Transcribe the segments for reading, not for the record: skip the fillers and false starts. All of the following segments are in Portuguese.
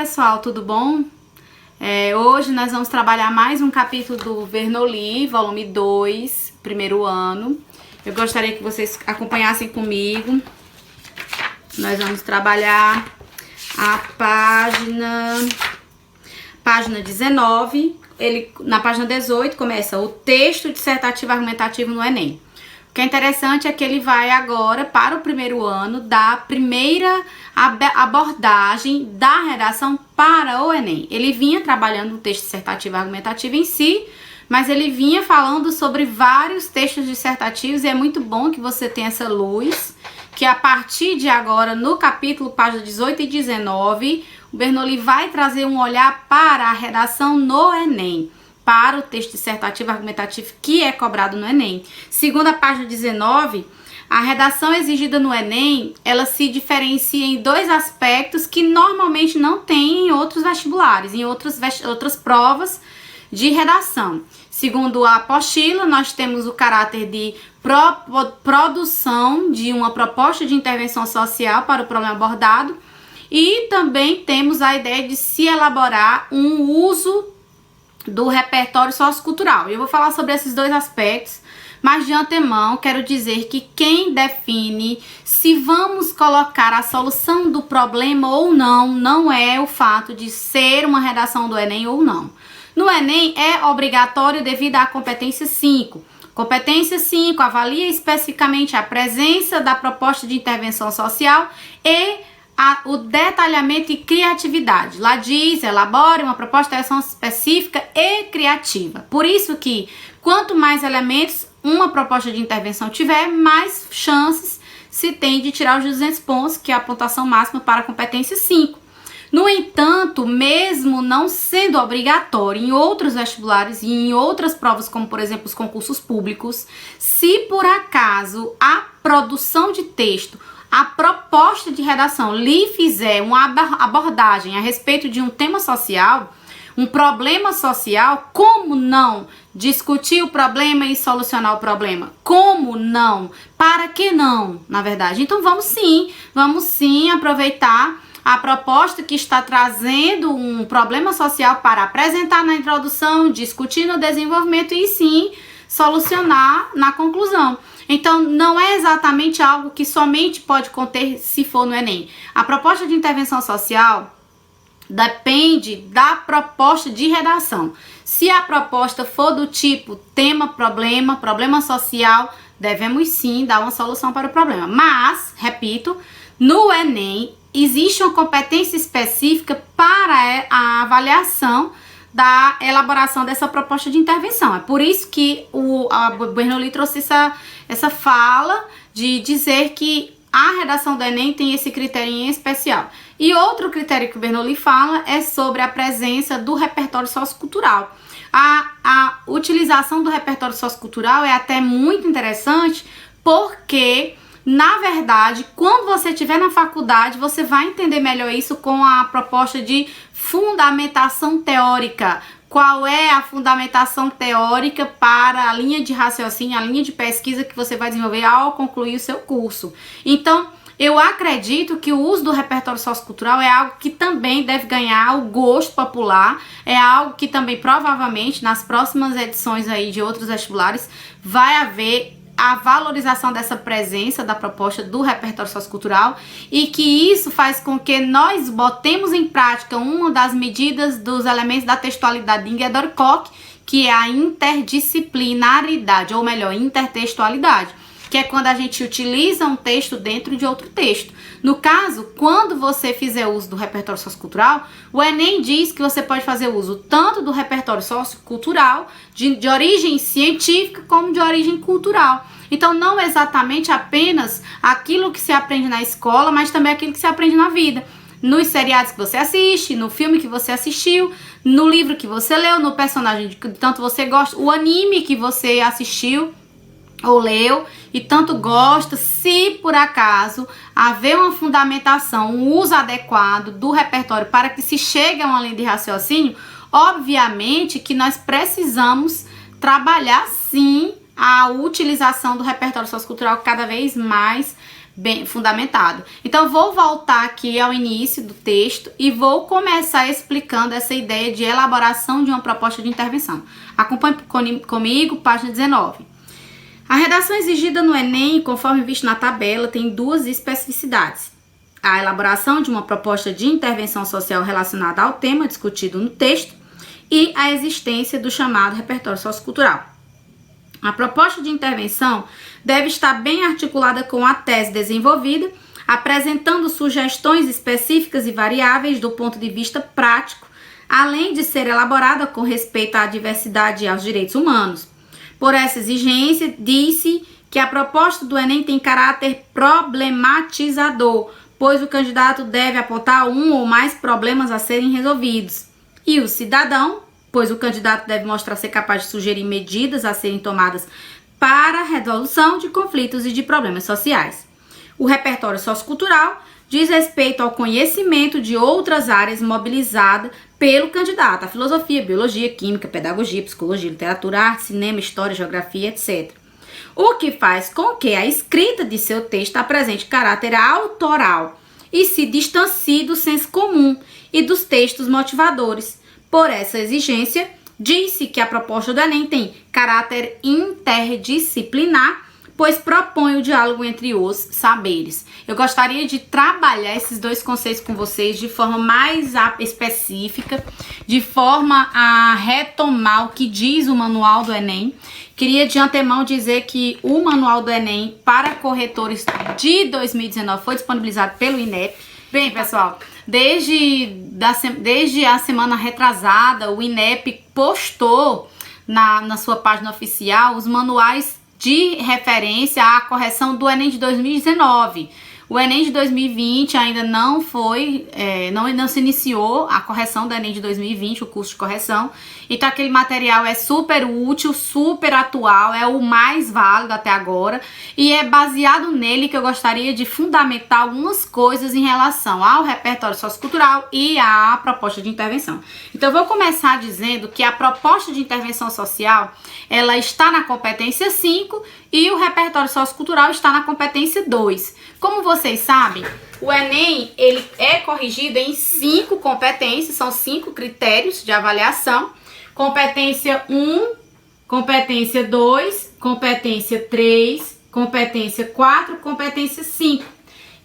pessoal, tudo bom? Hoje nós vamos trabalhar mais um capítulo do Bernoulli, volume 2, primeiro ano. Eu gostaria que vocês acompanhassem comigo. Nós vamos trabalhar a página 19. Na página 18 começa o texto dissertativo argumentativo no Enem. O que é interessante é que ele vai agora para o primeiro ano da primeira abordagem da redação para o Enem. Ele vinha trabalhando o texto dissertativo argumentativo em si, mas ele vinha falando sobre vários textos dissertativos e é muito bom que você tenha essa luz, que a partir de agora, no capítulo, páginas 18 e 19, o Bernoulli vai trazer um olhar para a redação no Enem, para o texto dissertativo argumentativo que é cobrado no Enem. Segundo a página 19, a redação exigida no Enem, ela se diferencia em dois aspectos que normalmente não tem em outros vestibulares, em outras provas de redação. Segundo a apostila, nós temos o caráter de produção de uma proposta de intervenção social para o problema abordado e também temos a ideia de se elaborar um uso do repertório sociocultural. Eu vou falar sobre esses dois aspectos, mas de antemão quero dizer que quem define se vamos colocar a solução do problema ou não é o fato de ser uma redação do Enem ou não. No Enem é obrigatório devido à competência 5. Competência 5 avalia especificamente a presença da proposta de intervenção social e o detalhamento e criatividade. Lá diz, elabore uma proposta de ação específica e criativa. Por isso que, quanto mais elementos uma proposta de intervenção tiver, mais chances se tem de tirar os 200 pontos, que é a pontuação máxima para a competência 5. No entanto, mesmo não sendo obrigatório em outros vestibulares e em outras provas, como por exemplo os concursos públicos, se por acaso a produção de texto, a proposta de redação lhe fizer uma abordagem a respeito de um tema social, um problema social, como não discutir o problema e solucionar o problema? Como não? Para que não, na verdade? Então vamos sim aproveitar a proposta que está trazendo um problema social para apresentar na introdução, discutir no desenvolvimento e sim solucionar na conclusão. Então, não é exatamente algo que somente pode conter se for no Enem. A proposta de intervenção social depende da proposta de redação. Se a proposta for do tipo tema-problema, problema social, devemos sim dar uma solução para o problema. Mas, repito, no Enem existe uma competência específica para a avaliação da elaboração dessa proposta de intervenção. É por isso que o Bernoulli trouxe essa fala de dizer que a redação do Enem tem esse critério em especial. E outro critério que o Bernoulli fala é sobre a presença do repertório sociocultural. A utilização do repertório sociocultural é até muito interessante porque, na verdade, quando você estiver na faculdade, você vai entender melhor isso com a proposta de fundamentação teórica. Qual é a fundamentação teórica para a linha de raciocínio, a linha de pesquisa que você vai desenvolver ao concluir o seu curso. Então, eu acredito que o uso do repertório sociocultural é algo que também deve ganhar o gosto popular, é algo que também provavelmente nas próximas edições aí de outros vestibulares vai haver a valorização dessa presença da proposta do repertório sociocultural e que isso faz com que nós botemos em prática uma das medidas dos elementos da textualidade de Ingeborg, que é a interdisciplinaridade, ou melhor, intertextualidade, que é quando a gente utiliza um texto dentro de outro texto. No caso, quando você fizer uso do repertório sociocultural, o Enem diz que você pode fazer uso tanto do repertório sociocultural, de origem científica, como de origem cultural. Então, não exatamente apenas aquilo que se aprende na escola, mas também aquilo que se aprende na vida. Nos seriados que você assiste, no filme que você assistiu, no livro que você leu, no personagem que tanto você gosta, o anime que você assistiu ou leu e tanto gosta, se por acaso haver uma fundamentação, um uso adequado do repertório para que se chegue a uma linha de raciocínio, obviamente que nós precisamos trabalhar sim a utilização do repertório sociocultural cada vez mais bem fundamentado. Então, vou voltar aqui ao início do texto e vou começar explicando essa ideia de elaboração de uma proposta de intervenção. Acompanhe comigo, página 19. A redação exigida no Enem, conforme visto na tabela, tem duas especificidades. A elaboração de uma proposta de intervenção social relacionada ao tema discutido no texto e a existência do chamado repertório sociocultural. A proposta de intervenção deve estar bem articulada com a tese desenvolvida, apresentando sugestões específicas e variáveis do ponto de vista prático, além de ser elaborada com respeito à diversidade e aos direitos humanos. Por essa exigência, disse que a proposta do Enem tem caráter problematizador, pois o candidato deve apontar um ou mais problemas a serem resolvidos. E o cidadão, pois o candidato deve mostrar ser capaz de sugerir medidas a serem tomadas para a resolução de conflitos e de problemas sociais. O repertório sociocultural diz respeito ao conhecimento de outras áreas mobilizada pelo candidato, a filosofia, biologia, química, pedagogia, psicologia, literatura, arte, cinema, história, geografia, etc. O que faz com que a escrita de seu texto apresente caráter autoral e se distancie do senso comum e dos textos motivadores. Por essa exigência, disse que a proposta do Enem tem caráter interdisciplinar, pois propõe o diálogo entre os saberes. Eu gostaria de trabalhar esses dois conceitos com vocês de forma mais específica, de forma a retomar o que diz o manual do Enem. Queria de antemão dizer que o manual do Enem para corretores de 2019 foi disponibilizado pelo INEP. Bem, pessoal, desde a semana retrasada, o INEP postou na sua página oficial os manuais de referência à correção do Enem de 2019. O Enem de 2020 ainda não foi, não se iniciou a correção do Enem de 2020, o curso de correção. Então aquele material é super útil, super atual, é o mais válido até agora. E é baseado nele que eu gostaria de fundamentar algumas coisas em relação ao repertório sociocultural e à proposta de intervenção. Então eu vou começar dizendo que a proposta de intervenção social, ela está na competência 5 e o repertório sociocultural está na competência 2. Como vocês sabem, o Enem ele é corrigido em 5 competências, são 5 critérios de avaliação. Competência 1, competência 2, competência 3, competência 4, competência 5.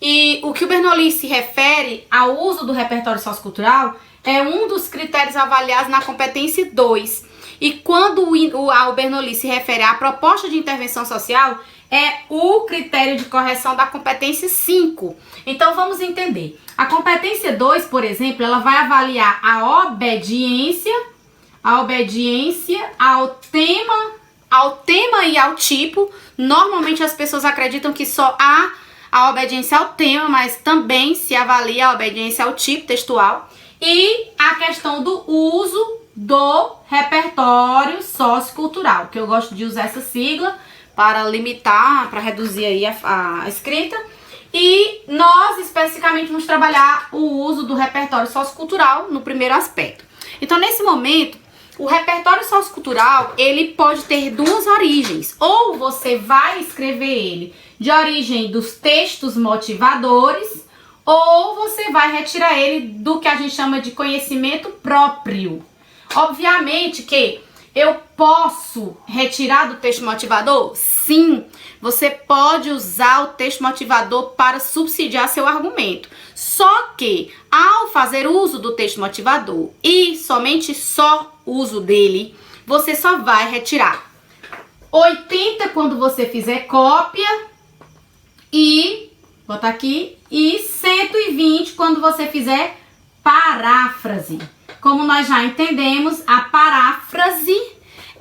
E o que o Bernoulli se refere ao uso do repertório sociocultural é um dos critérios avaliados na competência 2. E quando o Bernoulli se refere à proposta de intervenção social, é o critério de correção da competência 5. Então, vamos entender. A competência 2, por exemplo, ela vai avaliar a obediência ao tema e ao tipo. Normalmente, as pessoas acreditam que só há a obediência ao tema, mas também se avalia a obediência ao tipo textual. E a questão do uso do repertório sociocultural, que eu gosto de usar essa sigla para limitar, para reduzir aí a escrita. E nós especificamente vamos trabalhar o uso do repertório sociocultural no primeiro aspecto. Então, nesse momento, o repertório sociocultural, ele pode ter duas origens. Ou você vai escrever ele de origem dos textos motivadores, ou você vai retirar ele do que a gente chama de conhecimento próprio. Obviamente que eu posso retirar do texto motivador? Sim, você pode usar o texto motivador para subsidiar seu argumento. Só que, ao fazer uso do texto motivador e somente só uso dele, você só vai retirar 80 quando você fizer cópia e, botar aqui, e 120 quando você fizer paráfrase. Como nós já entendemos, a paráfrase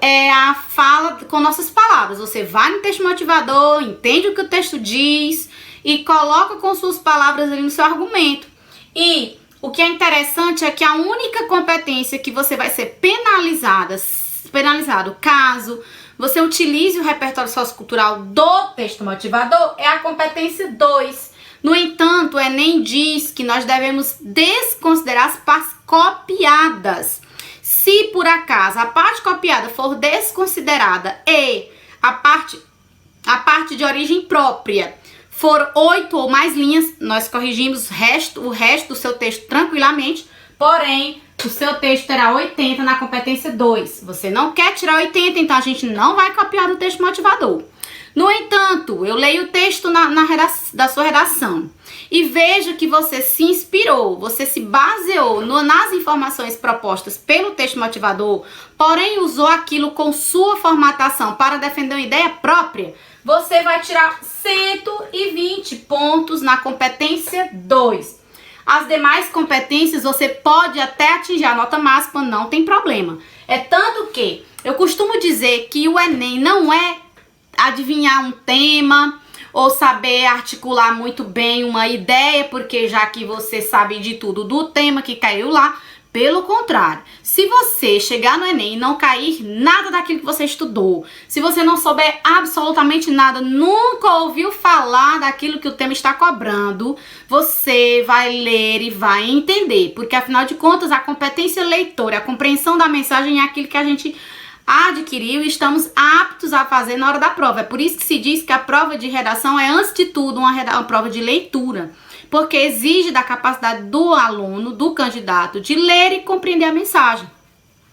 é a fala com nossas palavras. Você vai no texto motivador, entende o que o texto diz e coloca com suas palavras ali no seu argumento. E o que é interessante é que a única competência que você vai ser penalizado caso você utilize o repertório sociocultural do texto motivador é a competência 2. No entanto, o Enem diz que nós devemos desconsiderar as partes copiadas. Se por acaso a parte copiada for desconsiderada e a parte de origem própria for 8 ou mais linhas, nós corrigimos o resto do seu texto tranquilamente, porém, o seu texto terá 80 na competência 2. Você não quer tirar 80, então a gente não vai copiar o texto motivador. No entanto, eu leio o texto da sua redação e vejo que você se inspirou, você se baseou nas informações propostas pelo texto motivador, porém usou aquilo com sua formatação para defender uma ideia própria, você vai tirar 120 pontos na competência 2. As demais competências você pode até atingir a nota máxima, não tem problema. É tanto que eu costumo dizer que o Enem não é adivinhar um tema ou saber articular muito bem uma ideia, porque já que você sabe de tudo do tema que caiu lá. Pelo contrário, se você chegar no Enem e não cair nada daquilo que você estudou, se você não souber absolutamente nada, nunca ouviu falar daquilo que o tema está cobrando, você vai ler e vai entender, porque afinal de contas a competência leitora, a compreensão da mensagem é aquilo que a gente adquiriu e estamos aptos a fazer na hora da prova. É por isso que se diz que a prova de redação é, antes de tudo, uma prova de leitura, porque exige da capacidade do aluno, do candidato, de ler e compreender a mensagem.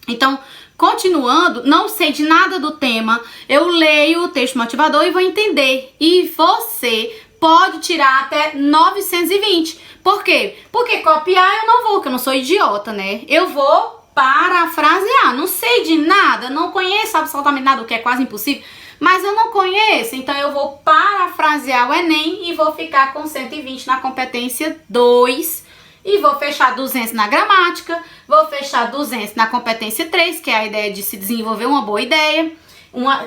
Então, continuando, não sei de nada do tema, eu leio o texto motivador e vou entender. E você pode tirar até 920. Por quê? Porque copiar eu não vou, porque eu não sou idiota, né? Eu vou parafrasear, não sei de nada, não conheço absolutamente nada, o que é quase impossível, mas eu não conheço, então eu vou parafrasear o Enem e vou ficar com 120 na competência 2 e vou fechar 200 na gramática, vou fechar 200 na competência 3, que é a ideia de se desenvolver uma boa ideia,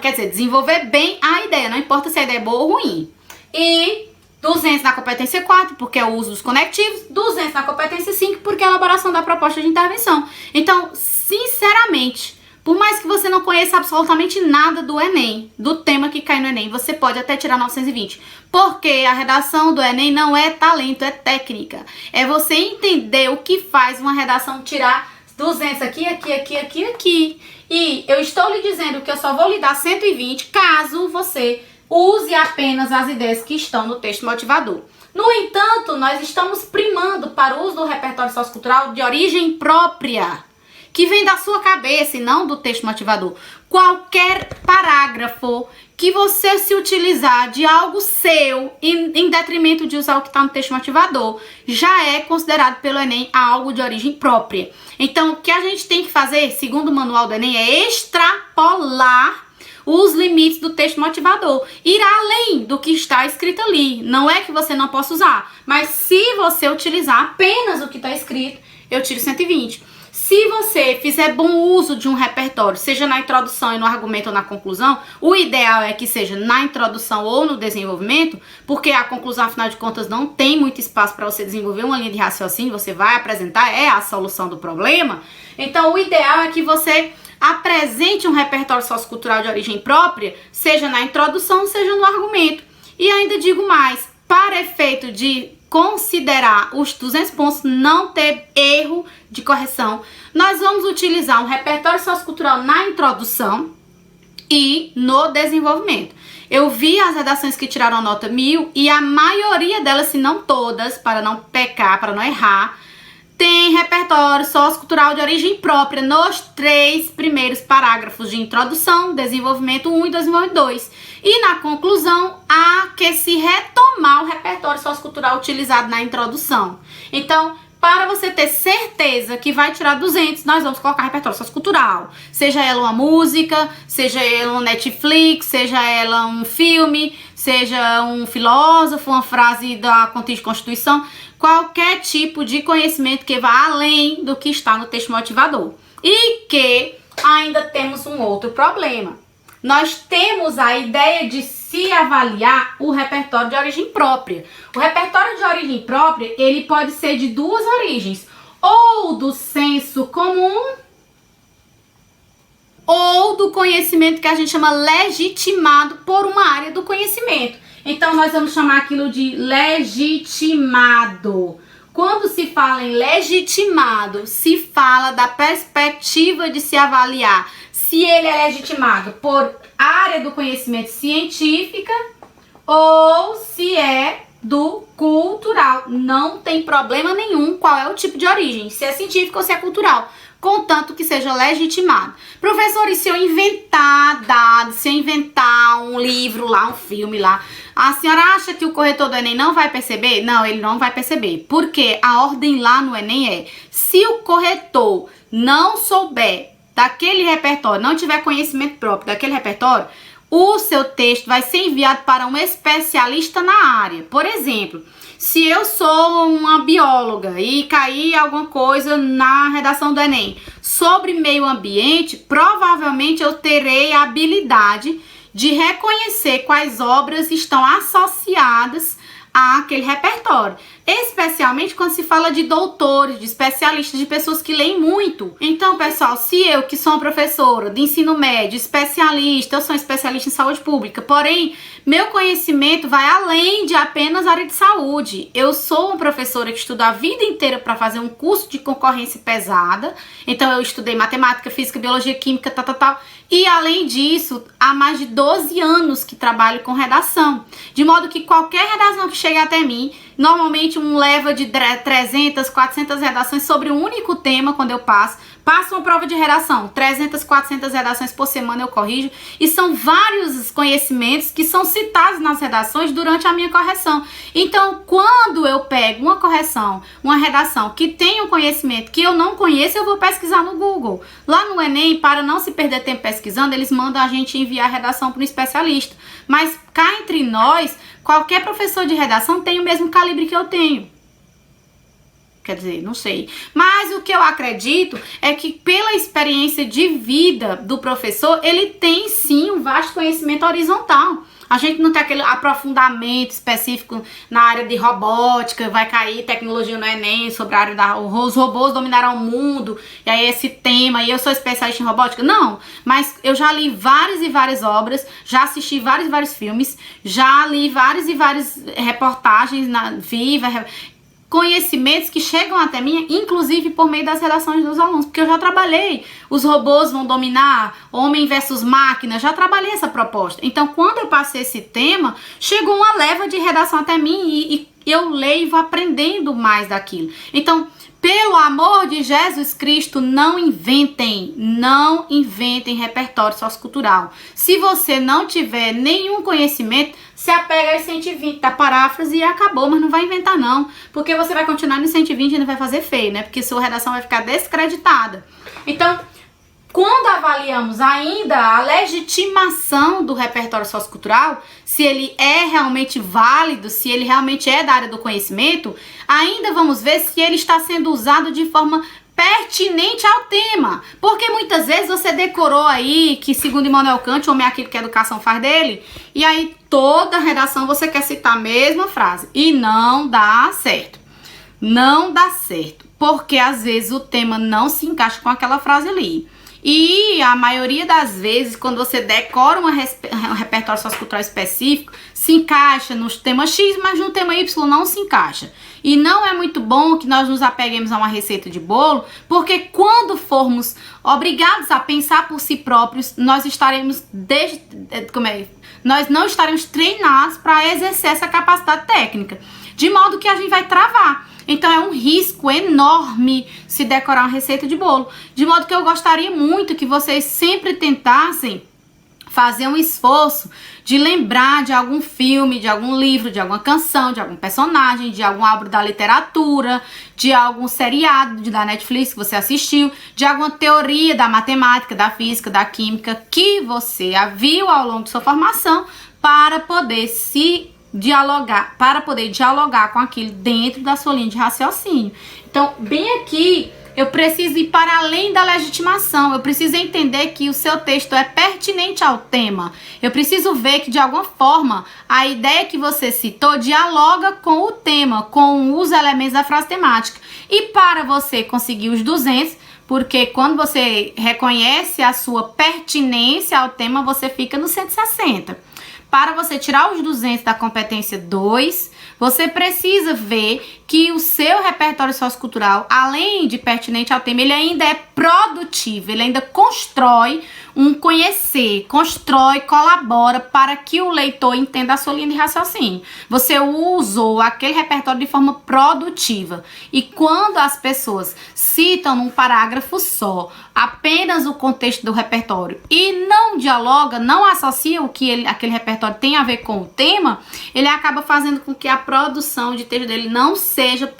quer dizer, desenvolver bem a ideia, não importa se a ideia é boa ou ruim, e 200 na competência 4, porque é o uso dos conectivos, 200 na competência 5, porque é a elaboração da proposta de intervenção. Então, sinceramente, por mais que você não conheça absolutamente nada do Enem, do tema que cai no Enem, você pode até tirar 920, porque a redação do Enem não é talento, é técnica. É você entender o que faz uma redação tirar 200 aqui, aqui, aqui, aqui, aqui. E eu estou lhe dizendo que eu só vou lhe dar 120 caso você use apenas as ideias que estão no texto motivador. No entanto, nós estamos primando para o uso do repertório sociocultural de origem própria, que vem da sua cabeça e não do texto motivador. Qualquer parágrafo que você se utilizar de algo seu em detrimento de usar o que está no texto motivador, já é considerado pelo Enem algo de origem própria. Então, o que a gente tem que fazer, segundo o manual do Enem, é extrapolar os limites do texto motivador, ir além do que está escrito ali. Não é que você não possa usar, mas se você utilizar apenas o que está escrito, eu tiro 120. Se você fizer bom uso de um repertório, seja na introdução e no argumento ou na conclusão, o ideal é que seja na introdução ou no desenvolvimento, porque a conclusão, afinal de contas, não tem muito espaço para você desenvolver uma linha de raciocínio, você vai apresentar, é a solução do problema. Então, o ideal é que você apresente um repertório sociocultural de origem própria, seja na introdução, seja no argumento. E ainda digo mais, para efeito de considerar os 200 pontos, não ter erro de correção, nós vamos utilizar um repertório sociocultural na introdução e no desenvolvimento. Eu vi as redações que tiraram a nota 1000 e a maioria delas, se não todas, para não pecar, para não errar, tem repertório sociocultural de origem própria nos 3 primeiros parágrafos de introdução, desenvolvimento 1 e desenvolvimento 2. E na conclusão, há que se retomar o repertório sociocultural utilizado na introdução. Então, para você ter certeza que vai tirar 200, nós vamos colocar repertório sociocultural. Seja ela uma música, seja ela um Netflix, seja ela um filme, seja um filósofo, uma frase da Constituição, qualquer tipo de conhecimento que vá além do que está no texto motivador. E que ainda temos um outro problema. Nós temos a ideia de se avaliar o repertório de origem própria. O repertório de origem própria, ele pode ser de duas origens, ou do senso comum, ou do conhecimento que a gente chama legitimado por uma área do conhecimento. Então, nós vamos chamar aquilo de legitimado. Quando se fala em legitimado, se fala da perspectiva de se avaliar se ele é legitimado por área do conhecimento científica ou se é do cultural. Não tem problema nenhum qual é o tipo de origem, se é científico ou se é cultural, contanto que seja legitimado. Professor, e se eu inventar dados, se eu inventar um livro lá, um filme lá, a senhora acha que o corretor do Enem não vai perceber? Não, ele não vai perceber, porque a ordem lá no Enem é, se o corretor não souber daquele repertório, não tiver conhecimento próprio daquele repertório, o seu texto vai ser enviado para um especialista na área. Por exemplo, se eu sou uma bióloga e cair alguma coisa na redação do Enem sobre meio ambiente, provavelmente eu terei a habilidade de reconhecer quais obras estão associadas àquele repertório. Especialmente quando se fala de doutores, de especialistas, de pessoas que leem muito. Então, pessoal, se eu, que sou uma professora de ensino médio, especialista, eu sou especialista em saúde pública, porém, meu conhecimento vai além de apenas a área de saúde. Eu sou uma professora que estuda a vida inteira para fazer um curso de concorrência pesada. Então, eu estudei matemática, física, biologia, química, tal. E, além disso, há mais de 12 anos que trabalho com redação. De modo que qualquer redação que chegue até mim, normalmente um leva de 300, 400 redações sobre um único tema quando eu passo uma prova de redação, 300, 400 redações por semana eu corrijo, e são vários conhecimentos que são citados nas redações durante a minha correção. Então, quando eu pego uma correção, uma redação que tem um conhecimento que eu não conheço, eu vou pesquisar no Google. Lá no Enem, para não se perder tempo pesquisando, eles mandam a gente enviar a redação para um especialista. Mas cá entre nós, qualquer professor de redação tem o mesmo calibre que eu tenho. Quer dizer, não sei. Mas o que eu acredito é que pela experiência de vida do professor, ele tem sim um vasto conhecimento horizontal. A gente não tem aquele aprofundamento específico na área de robótica, vai cair tecnologia no Enem sobre a área os robôs dominarão o mundo, e aí esse tema, e eu sou especialista em robótica. Não, mas eu já li várias e várias obras, já assisti vários e vários filmes, já li várias e várias reportagens na Viva, conhecimentos que chegam até mim, inclusive por meio das redações dos alunos, porque eu já trabalhei, os robôs vão dominar, homem versus máquina, já trabalhei essa proposta. Então, quando eu passei esse tema, chegou uma leva de redação até mim e eu leio e vou aprendendo mais daquilo. Então, pelo amor de Jesus Cristo, não inventem repertório sociocultural. Se você não tiver nenhum conhecimento, se apega aos 120 da paráfrase e acabou, mas não vai inventar não, porque você vai continuar no 120 e ainda vai fazer feio, né? Porque sua redação vai ficar descreditada. Então, quando avaliamos ainda a legitimação do repertório sociocultural, se ele é realmente válido, se ele realmente é da área do conhecimento, ainda vamos ver se ele está sendo usado de forma pertinente ao tema. Porque muitas vezes você decorou aí que, segundo Immanuel Kant, o homem é aquilo que a educação faz dele, e aí toda redação você quer citar a mesma frase. E não dá certo. Não dá certo. Porque às vezes o tema não se encaixa com aquela frase ali. E a maioria das vezes, quando você decora um repertório sociocultural específico, se encaixa nos temas X, mas no tema Y não se encaixa. E não é muito bom que nós nos apeguemos a uma receita de bolo, porque quando formos obrigados a pensar por si próprios, nós não estaremos treinados para exercer essa capacidade técnica. De modo que a gente vai travar. Então é um risco enorme se decorar uma receita de bolo. De modo que eu gostaria muito que vocês sempre tentassem fazer um esforço de lembrar de algum filme, de algum livro, de alguma canção, de algum personagem, de algum obra da literatura, de algum seriado da Netflix que você assistiu, de alguma teoria da matemática, da física, da química que você viu ao longo de sua formação para poder dialogar com aquilo dentro da sua linha de raciocínio. Então, bem aqui, eu preciso ir para além da legitimação, eu preciso entender que o seu texto é pertinente ao tema, eu preciso ver que de alguma forma a ideia que você citou dialoga com o tema, com os elementos da frase temática. E para você conseguir os 200, porque quando você reconhece a sua pertinência ao tema, você fica no 160. Para você tirar os 200 da competência 2, Você precisa ver que o seu repertório sociocultural, além de pertinente ao tema, ele ainda é produtivo, ele ainda constrói um conhecer, constrói, colabora para que o leitor entenda a sua linha de raciocínio. Você usou aquele repertório de forma produtiva. E quando as pessoas citam num parágrafo só apenas o contexto do repertório e não dialoga, não associa o que aquele repertório tem a ver com o tema, ele acaba fazendo com que a produção de texto dele não seja,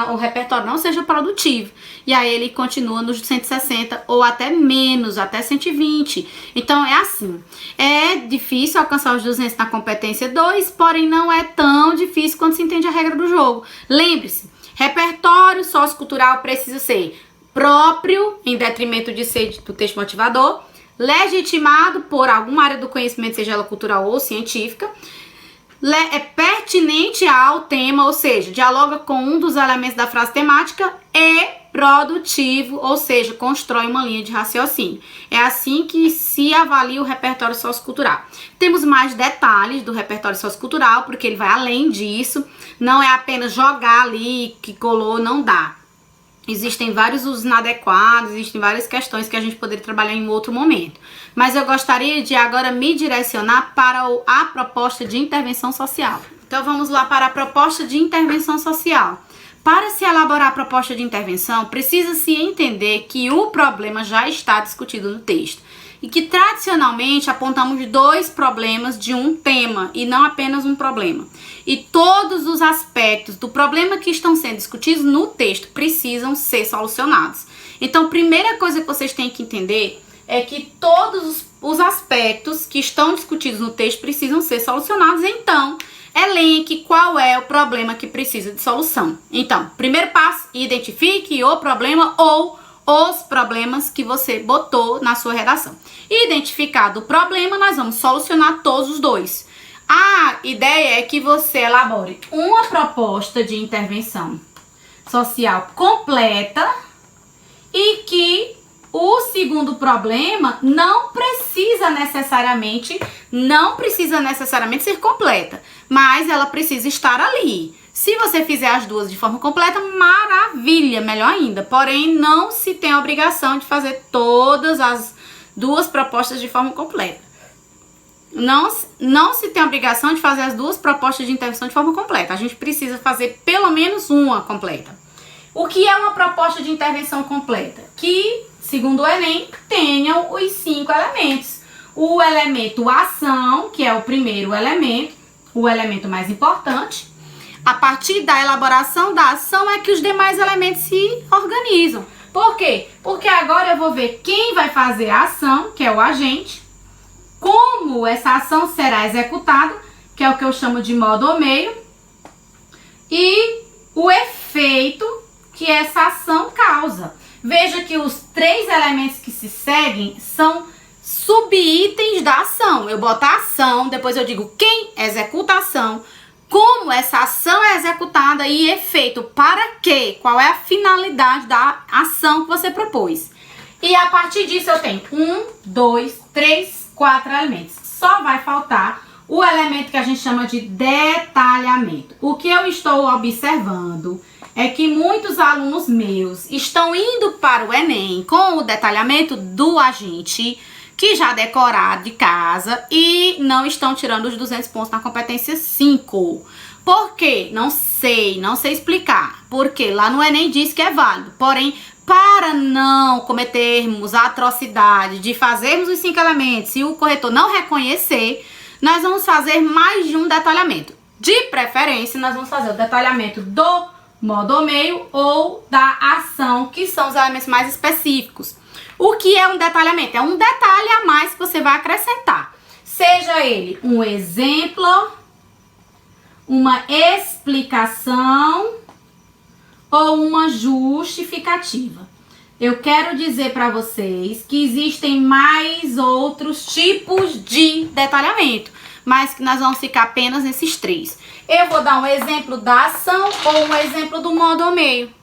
o repertório não seja produtivo. E aí ele continua nos 160 ou até menos, até 120. Então é assim, é difícil alcançar os 200 na competência 2, porém não é tão difícil quando se entende a regra do jogo. Lembre-se, repertório sociocultural precisa ser próprio, em detrimento de ser do texto motivador, legitimado por alguma área do conhecimento, seja ela cultural ou científica, é pertinente ao tema, ou seja, dialoga com um dos elementos da frase temática e produtivo, ou seja, constrói uma linha de raciocínio. É assim que se avalia o repertório sociocultural. Temos mais detalhes do repertório sociocultural, porque ele vai além disso, não é apenas jogar ali, que colou, não dá. Existem vários usos inadequados, existem várias questões que a gente poderia trabalhar em outro momento. Mas eu gostaria de agora me direcionar para a proposta de intervenção social. Então vamos lá para a proposta de intervenção social. Para se elaborar a proposta de intervenção, precisa-se entender que o problema já está discutido no texto e que tradicionalmente apontamos 2 problemas de um tema e não apenas um problema. E todos os aspectos do problema que estão sendo discutidos no texto precisam ser solucionados. Então, a primeira coisa que vocês têm que entender é que todos os aspectos que estão discutidos no texto precisam ser solucionados. Então, elenque qual é o problema que precisa de solução. Então, primeiro passo, identifique o problema ou os problemas que você botou na sua redação. Identificado o problema, nós vamos solucionar todos os 2. A ideia é que você elabore uma proposta de intervenção social completa e que o segundo problema não precisa necessariamente ser completa, mas ela precisa estar ali. Se você fizer as 2 de forma completa, maravilha, melhor ainda. Porém, não se tem a obrigação de fazer todas as 2 propostas de forma completa. Não se tem a obrigação de fazer as 2 propostas de intervenção de forma completa. A gente precisa fazer pelo menos uma completa. O que é uma proposta de intervenção completa? Que, segundo o Enem, tenham os 5 elementos. O elemento ação, que é o primeiro elemento, o elemento mais importante. A partir da elaboração da ação é que os demais elementos se organizam. Por quê? Porque agora eu vou ver quem vai fazer a ação, que é o agente, como essa ação será executada, que é o que eu chamo de modo ou meio, e o efeito que essa ação causa. Veja que os 3 elementos que se seguem são subitens da ação. Eu boto a ação, depois eu digo quem executa a ação, como essa ação é executada e efeito para quê? Qual é a finalidade da ação que você propôs? E a partir disso eu tenho 1, 2, 3, 4 elementos. Só vai faltar o elemento que a gente chama de detalhamento. O que eu estou observando é que muitos alunos meus estão indo para o Enem com o detalhamento do agente, que já decoraram de casa, e não estão tirando os 200 pontos na competência 5. Por quê? Não sei explicar. Porque lá no Enem diz que é válido. Porém, para não cometermos a atrocidade de fazermos os 5 elementos e o corretor não reconhecer, nós vamos fazer mais de um detalhamento. De preferência, nós vamos fazer o detalhamento do modo ou meio ou da ação, que são os elementos mais específicos. O que é um detalhamento? É um detalhe a mais que você vai acrescentar. Seja ele um exemplo, uma explicação ou uma justificativa. Eu quero dizer para vocês que existem mais outros tipos de detalhamento, mas que nós vamos ficar apenas nesses 3. Eu vou dar um exemplo da ação ou um exemplo do modo ou meio.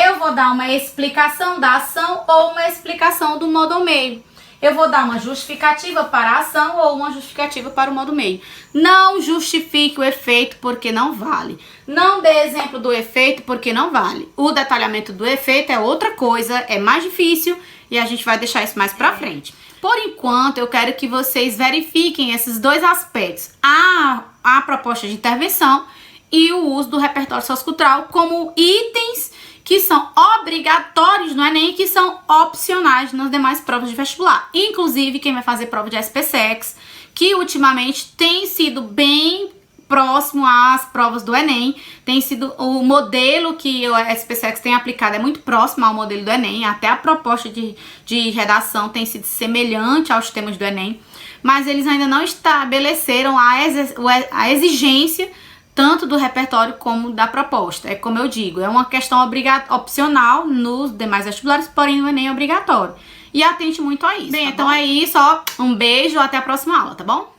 Eu vou dar uma explicação da ação ou uma explicação do modo ou meio. eu vou dar uma justificativa para a ação ou uma justificativa para o modo meio. Não justifique o efeito porque não vale. Não dê exemplo do efeito porque não vale. O detalhamento do efeito é outra coisa, é mais difícil e a gente vai deixar isso mais pra frente. Por enquanto, eu quero que vocês verifiquem esses dois aspectos. A proposta de intervenção e o uso do repertório sociocultural como itens que são obrigatórios no Enem e que são opcionais nas demais provas de vestibular. Inclusive, quem vai fazer prova de SPSEX, que ultimamente tem sido bem próximo às provas do Enem, tem sido o modelo que o SPSEX tem aplicado é muito próximo ao modelo do Enem, até a proposta de redação tem sido semelhante aos temas do Enem, mas eles ainda não estabeleceram a exigência tanto do repertório como da proposta. É como eu digo, é uma questão opcional nos demais vestibulares, porém no Enem é obrigatório. E atente muito a isso. Bem, tá então bom? É isso, ó. Um beijo, até a próxima aula, tá bom?